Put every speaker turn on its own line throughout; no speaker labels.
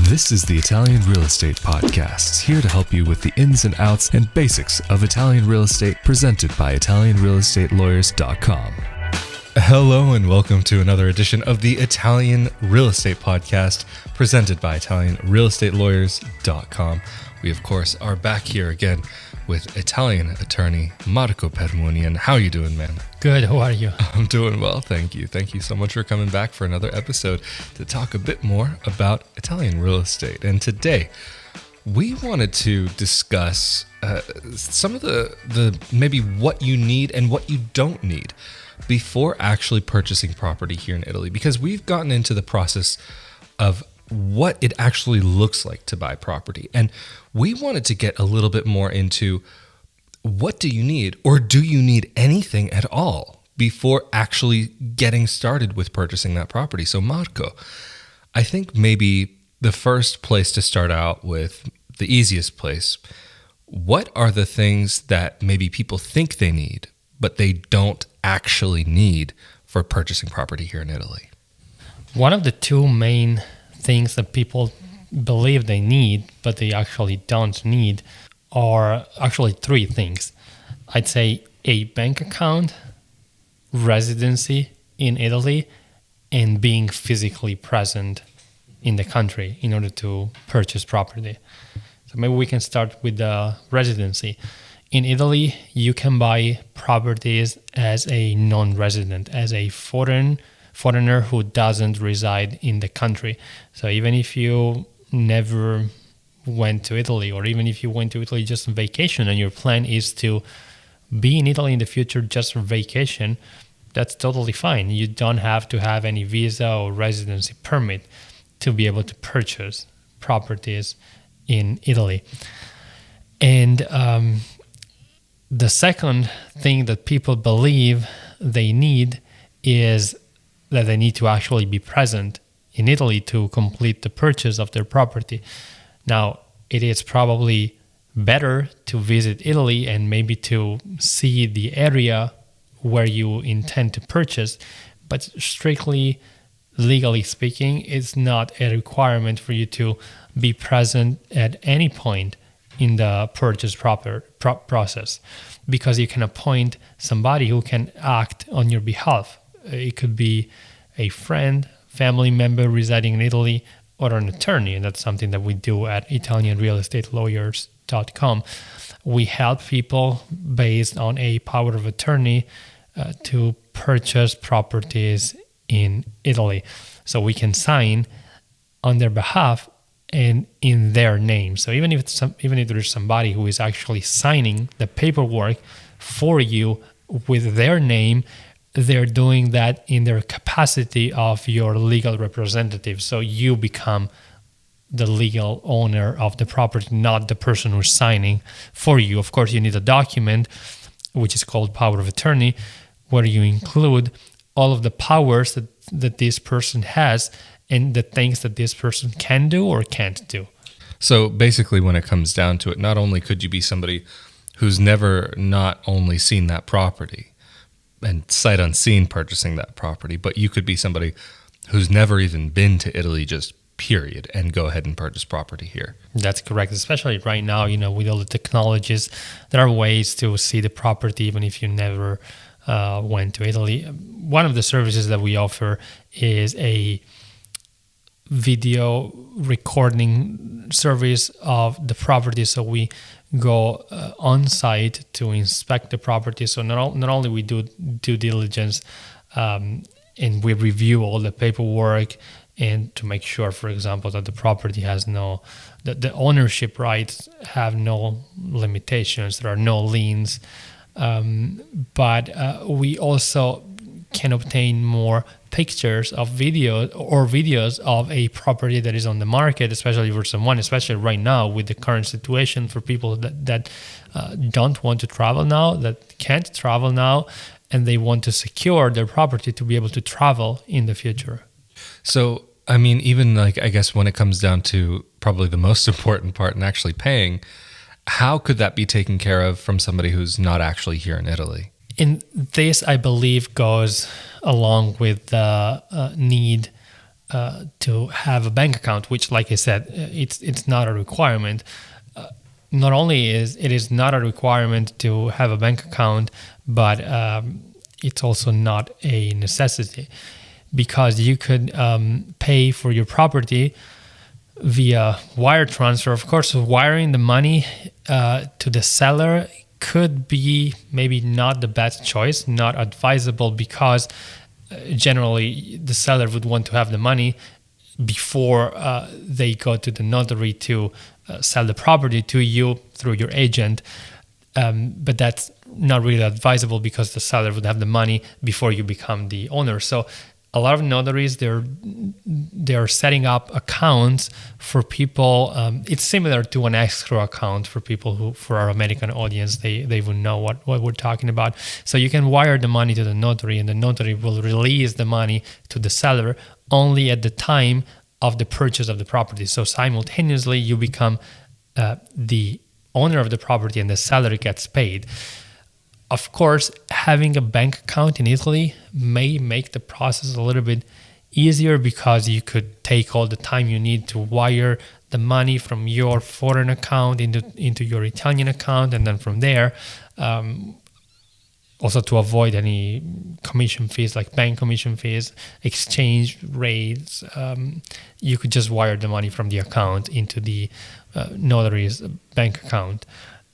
This is the Italian Real Estate Podcast, here to help you with the ins and outs and basics of Italian real estate, presented by ItalianRealEstateLawyers.com. Hello and welcome to another edition of the Italian Real Estate Podcast, presented by ItalianRealEstateLawyers.com. We, of course, are back here again with Italian attorney Marco Permunian. How are you doing, man?
Good. How are you?
I'm doing well, thank you. Thank you so much for coming back for another episode to talk a bit more about Italian real estate. And today, we wanted to discuss some of the maybe what you need and what you don't need before actually purchasing property here in Italy, because we've gotten into the process of what it actually looks like to buy property. And we wanted to get a little bit more into what do you need, or do you need anything at all before actually getting started with purchasing that property. So Marco, I think maybe the first place to start out with, the easiest place, what are the things that maybe people think they need, but they don't actually need for purchasing property here in Italy?
One of the two main things that people believe they need, but they actually don't need, are actually three things. I'd say a bank account, residency in Italy, and being physically present in the country in order to purchase property. So maybe we can start with the residency. In Italy, you can buy properties as a non-resident, as a foreigner who doesn't reside in the country. So even if you never went to Italy, or even if you went to Italy just on vacation and your plan is to be in Italy in the future just for vacation, that's totally fine. You don't have to have any visa or residency permit to be able to purchase properties in Italy. And the second thing that people believe they need is that they need to actually be present in Italy to complete the purchase of their property. Now, it is probably better to visit Italy and maybe to see the area where you intend to purchase, but strictly legally speaking, it's not a requirement for you to be present at any point in the purchase process, because you can appoint somebody who can act on your behalf. It could be a friend, family member residing in Italy, or an attorney, and that's something that we do at ItalianRealEstateLawyers.com. We help people based on a power of attorney to purchase properties in Italy. So we can sign on their behalf and in their name. So even if there's somebody who is actually signing the paperwork for you with their name, they're doing that in their capacity of your legal representative. So you become the legal owner of the property, not the person who's signing for you. Of course, you need a document, which is called power of attorney, where you include all of the powers that this person has and the things that this person can do or can't do.
So basically, when it comes down to it, not only could you be somebody who's never not only seen that property and sight unseen purchasing that property, but you could be somebody who's never even been to Italy, just period, and go ahead and purchase property here.
That's correct. Especially right now, with all the technologies, there are ways to see the property even if you never went to Italy. One of the services that we offer is a video recording service of the property. So we go on site to inspect the property. So not only we do due diligence and we review all the paperwork and to make sure, for example, that the property has that the ownership rights have no limitations, there are no liens, but we also can obtain more pictures of videos of a property that is on the market, especially right now with the current situation for people that don't want to travel now, that can't travel now, and they want to secure their property to be able to travel in the future.
So, I mean, even I guess when it comes down to probably the most important part and actually paying, how could that be taken care of from somebody who's not actually here in Italy?
And this, I believe, goes along with the need to have a bank account, which, like I said, it's not a requirement. Not only is it not a requirement to have a bank account, but it's also not a necessity, because you could pay for your property via wire transfer. Of course, wiring the money to the seller could be maybe not the best choice, not advisable, because generally the seller would want to have the money before they go to the notary to sell the property to you through your agent. But that's not really advisable, because the seller would have the money before you become the owner. So a lot of notaries, they're setting up accounts for people. It's similar to an escrow account for people who, for our American audience, they would know what we're talking about. So you can wire the money to the notary, and the notary will release the money to the seller only at the time of the purchase of the property. So simultaneously, you become the owner of the property, and the seller gets paid. Of course, having a bank account in Italy may make the process a little bit easier, because you could take all the time you need to wire the money from your foreign account into your Italian account, and then from there, also to avoid any commission fees like bank commission fees, exchange rates, you could just wire the money from the account into the notary's bank account,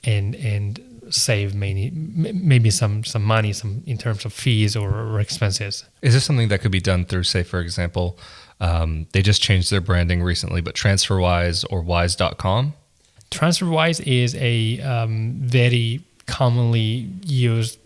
and save maybe some money, some in terms of fees or expenses.
Is this something that could be done through, say, for example, they just changed their branding recently, but TransferWise or Wise.com?
TransferWise is a very commonly used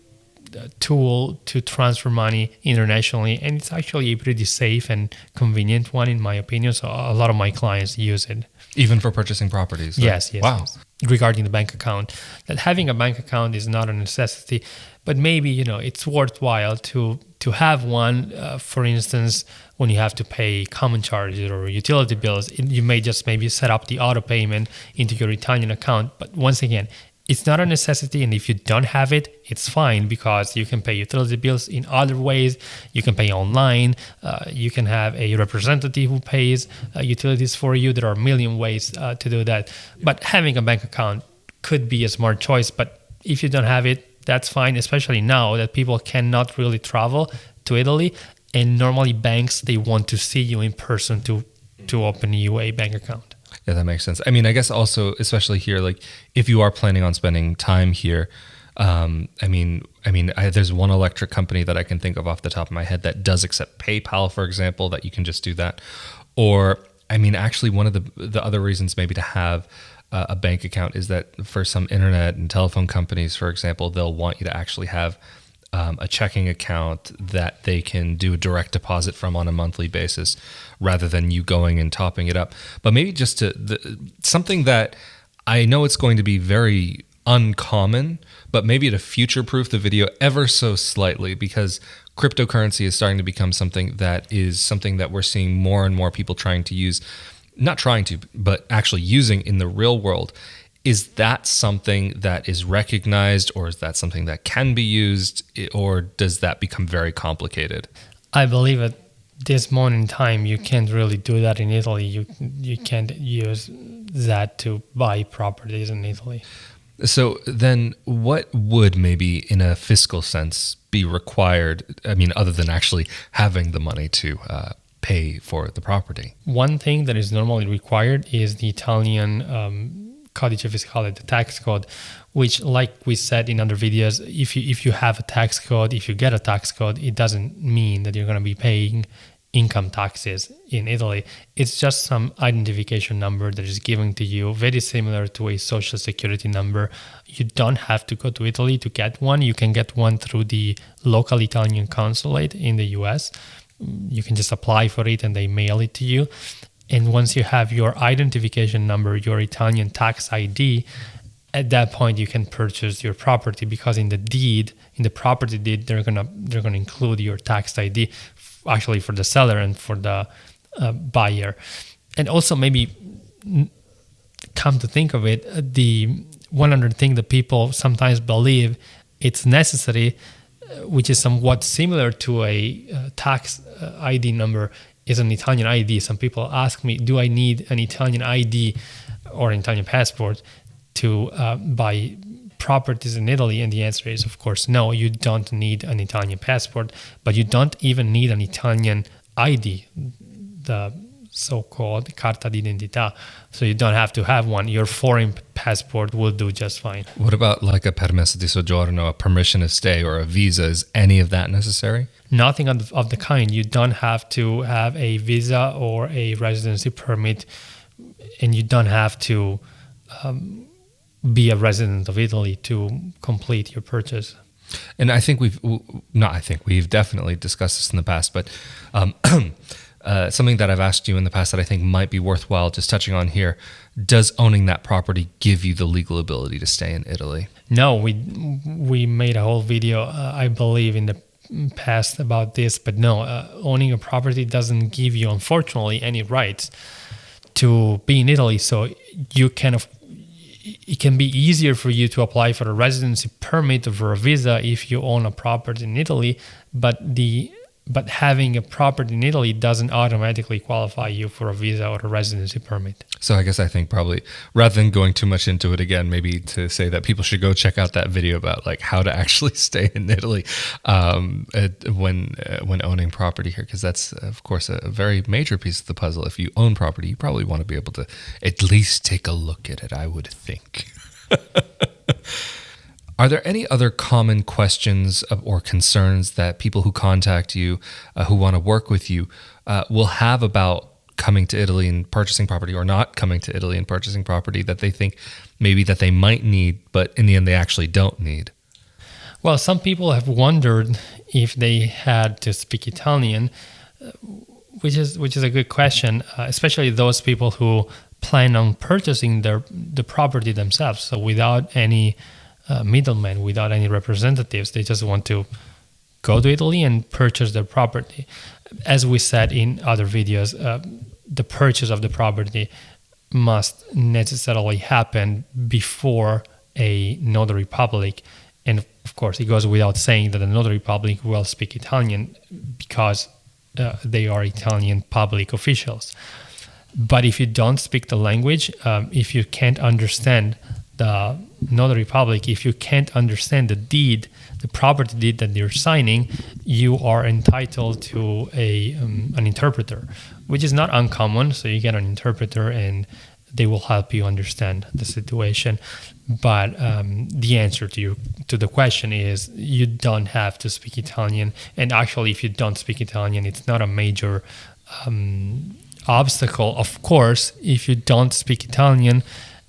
tool to transfer money internationally, and it's actually a pretty safe and convenient one, in my opinion. So a lot of my clients use it.
Even for purchasing properties?
Yes.
Wow.
Yes. Regarding the bank account, that having a bank account is not a necessity, but maybe it's worthwhile to have one. For instance, when you have to pay common charges or utility bills, you may just maybe set up the auto payment into your Italian account. But once again, it's not a necessity, and if you don't have it, it's fine, because you can pay utility bills in other ways. You can pay online. You can have a representative who pays utilities for you. There are a million ways to do that. But having a bank account could be a smart choice. But if you don't have it, that's fine, especially now that people cannot really travel to Italy. And normally banks, they want to see you in person to open you a bank account.
Yeah, that makes sense. I mean, I guess also, especially here, like if you are planning on spending time here, there's one electric company that I can think of off the top of my head that does accept PayPal, for example, that you can just do that. Or, actually one of the other reasons maybe to have a bank account is that for some internet and telephone companies, for example, they'll want you to actually have a checking account that they can do a direct deposit from on a monthly basis, rather than you going and topping it up. But maybe just something that I know it's going to be very uncommon, but maybe to future-proof the video ever so slightly, because cryptocurrency is starting to become something that we're seeing more and more people trying to use, not trying to, but actually using in the real world. Is that something that is recognized, or is that something that can be used, or does that become very complicated?
I believe at this moment in time, you can't really do that in Italy. You can't use that to buy properties in Italy.
So then what would maybe in a fiscal sense be required, other than actually having the money to pay for the property?
One thing that is normally required is the Italian Codice Fiscale, the tax code, which, like we said in other videos, if you have a tax code, if you get a tax code, it doesn't mean that you're going to be paying income taxes in Italy. It's just some identification number that is given to you, very similar to a social security number. You don't have to go to Italy to get one. You can get one through the local Italian consulate in the US. You can just apply for it and they mail it to you. And once you have your identification number, your Italian tax ID, at that point you can purchase your property, because in the property deed, they're gonna include your tax ID, actually for the seller and for the buyer. And also, maybe come to think of it, the one other thing that people sometimes believe it's necessary which is somewhat similar to a tax ID number, is an Italian ID. Some people ask me, do I need an Italian ID or an Italian passport to buy properties in Italy? And the answer is, of course, no, you don't need an Italian passport, but you don't even need an Italian ID, the so-called carta d'identità. So you don't have to have one. Your foreign passport will do just fine.
What about like a permesso di soggiorno, a permission to stay, or a visa? Is any of that necessary?
Nothing of the kind. You don't have to have a visa or a residency permit, and you don't have to be a resident of Italy to complete your purchase.
And I think we've definitely discussed this in the past, but something that I've asked you in the past that I think might be worthwhile just touching on here: does owning that property give you the legal ability to stay in Italy?
No, we made a whole video, I believe, in the past about this, but no, owning a property doesn't give you, unfortunately, any rights to be in Italy. So you it can be easier for you to apply for a residency permit or for a visa if you own a property in Italy, but having a property in Italy doesn't automatically qualify you for a visa or a residency permit.
So I guess I think probably, rather than going too much into it again, maybe to say that people should go check out that video about like how to actually stay in Italy when owning property here, because that's of course a very major piece of the puzzle. If you own property, you probably want to be able to at least take a look at it, I would think. Are there any other common questions or concerns that people who contact you, who want to work with you, will have about coming to Italy and purchasing property, or not coming to Italy and purchasing property, that they think maybe that they might need, but in the end they actually don't need?
Well, some people have wondered if they had to speak Italian, which is a good question, especially those people who plan on purchasing the property themselves, so without any middlemen, without any representatives. They just want to go to Italy and purchase their property. As we said in other videos, the purchase of the property must necessarily happen before a notary public. And of course, it goes without saying that the notary public will speak Italian because they are Italian public officials. But if you don't speak the language, if you can't understand the notary public, if you can't understand the deed, the property deed that you're signing, you are entitled to an interpreter, which is not uncommon. So you get an interpreter and they will help you understand the situation. But the answer to the question is you don't have to speak Italian. And actually, if you don't speak Italian, it's not a major obstacle. Of course, if you don't speak Italian,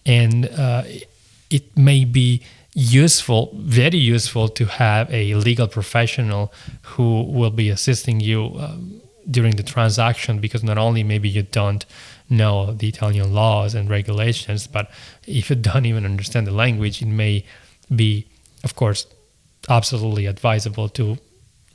and it may be useful, very useful, to have a legal professional who will be assisting you during the transaction, because not only maybe you don't know the Italian laws and regulations, but if you don't even understand the language, it may be, of course, absolutely advisable to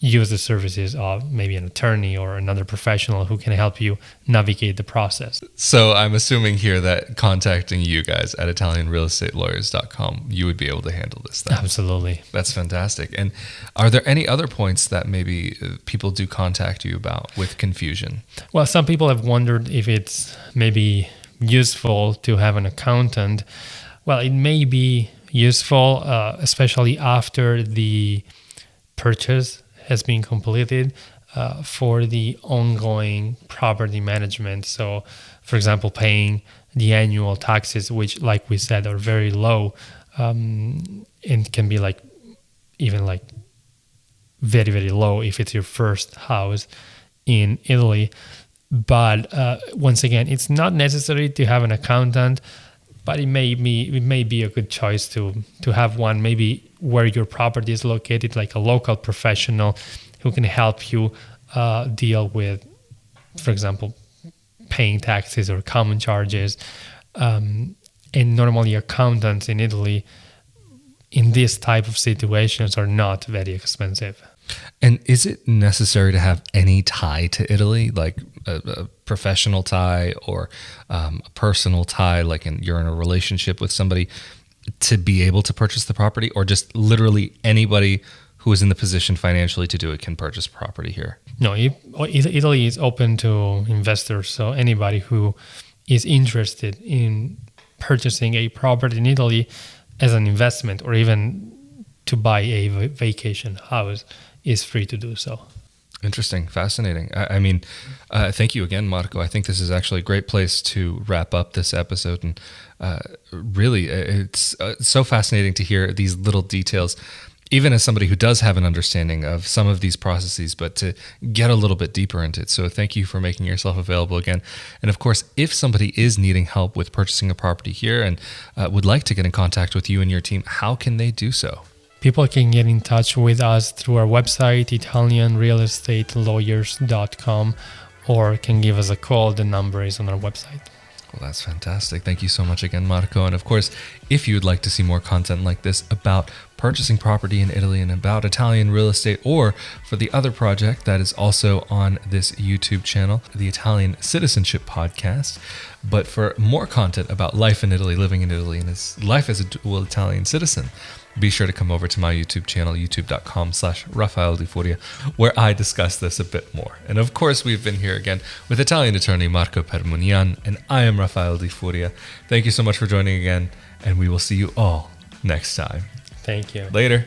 use the services of maybe an attorney or another professional who can help you navigate the process.
So I'm assuming here that contacting you guys at ItalianRealEstateLawyers.com, you would be able to handle this then.
Absolutely.
That's fantastic. And are there any other points that maybe people do contact you about with confusion?
Well, some people have wondered if it's maybe useful to have an accountant. Well, it may be useful, especially after the purchase has been completed, for the ongoing property management. So, for example, paying the annual taxes, which, like we said, are very low, and can be even very, very low if it's your first house in Italy. But once again, it's not necessary to have an accountant, but it may be a good choice to have one, maybe where your property is located, like a local professional who can help you deal with, for example, paying taxes or common charges. And normally accountants in Italy in this type of situations are not very expensive.
And is it necessary to have any tie to Italy, like a professional tie or a personal tie, like you're in a relationship with somebody, to be able to purchase the property, or just literally anybody who is in the position financially to do it can purchase property here?
No, Italy is open to investors. So anybody who is interested in purchasing a property in Italy as an investment or even to buy a vacation house is free to do so.
Interesting. Fascinating. I mean, thank you again, Marco. I think this is actually a great place to wrap up this episode. And really, it's so fascinating to hear these little details, even as somebody who does have an understanding of some of these processes, but to get a little bit deeper into it. So thank you for making yourself available again. And of course, if somebody is needing help with purchasing a property here and would like to get in contact with you and your team, how can they do so?
People can get in touch with us through our website, italianrealestatelawyers.com, or can give us a call. The number is on our website.
Well, that's fantastic. Thank you so much again, Marco. And of course, if you'd like to see more content like this about purchasing property in Italy and about Italian real estate, or for the other project that is also on this YouTube channel, the Italian Citizenship Podcast, but for more content about life in Italy, living in Italy, and his life as a dual Italian citizen, be sure to come over to my YouTube channel, youtube.com/Rafael Di Furia, where I discuss this a bit more. And of course, we've been here again with Italian attorney Marco Permunian, and I am Rafael Di Furia. Thank you so much for joining again, and we will see you all next time.
Thank you.
Later.